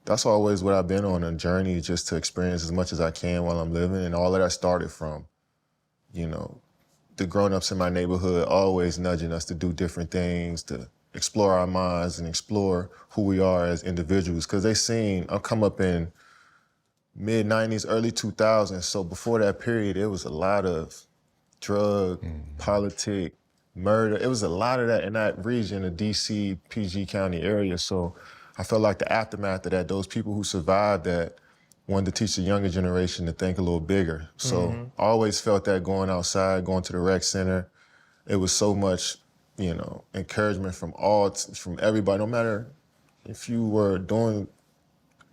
That's always what I've been on, a journey just to experience as much as I can while I'm living. And all of that started from, you know, the grown-ups in my neighborhood always nudging us to do different things, to explore our minds and explore who we are as individuals. Because they seen, I've come up in mid-90s, early 2000s. So before that period, it was a lot of drug, politic, murder. It was a lot of that in that region, the DC, PG County area. So I felt like the aftermath of that, those people who survived that wanted to teach the younger generation to think a little bigger. So I always felt that going outside, going to the rec center, it was so much, you know, encouragement from from everybody, no matter if you were doing,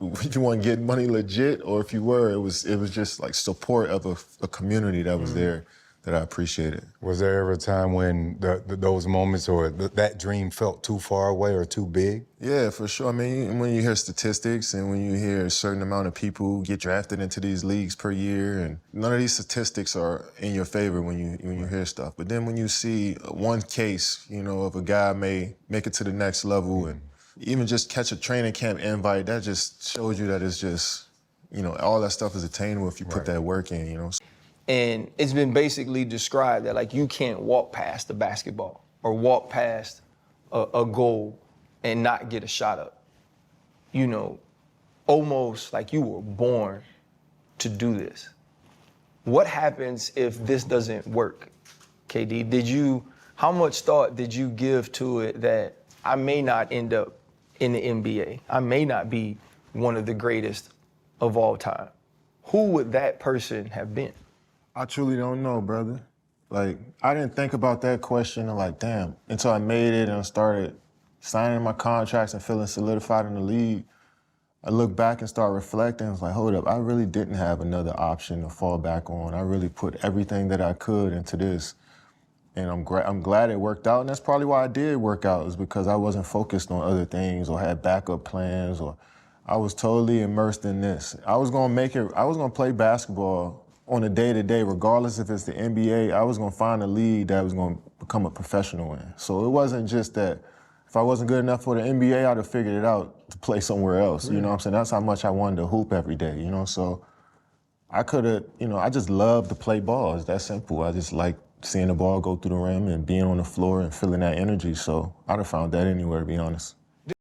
if you weren't getting money legit, or if you were, it was just like support of a community that was there that I appreciated. Was there ever a time when those moments or that dream felt too far away or too big? Yeah, for sure. I mean, when you hear statistics and when you hear a certain amount of people get drafted into these leagues per year, and none of these statistics are in your favor when you hear stuff. But then when you see one case, you know, of a guy may make it to the next level and even just catch a training camp invite, that just shows you that it's just, you know, all that stuff is attainable if you put that work in, you know. And it's been basically described that, like, you can't walk past the basketball or walk past a goal and not get a shot up. You know, almost like you were born to do this. What happens if this doesn't work, KD? How much thought did you give to it that I may not end up in the NBA? I may not be one of the greatest of all time. Who would that person have been? I truly don't know, brother. Like, I didn't think about that question and like, damn, until I made it and I started signing my contracts and feeling solidified in the league. I look back and start reflecting. I was like, hold up, I really didn't have another option to fall back on. I really put everything that I could into this. And I'm glad it worked out. And that's probably why I did work out, is because I wasn't focused on other things or had backup plans, or I was totally immersed in this. I was gonna play basketball on a day-to-day, regardless if it's the NBA. I was gonna find a league that I was gonna become a professional in. So it wasn't just that if I wasn't good enough for the NBA, I'd have figured it out to play somewhere else. You know what I'm saying? That's how much I wanted to hoop every day, you know? So I could have, you know, I just love to play ball. It's that simple. I just like seeing the ball go through the rim and being on the floor and feeling that energy. So I'd have found that anywhere, to be honest.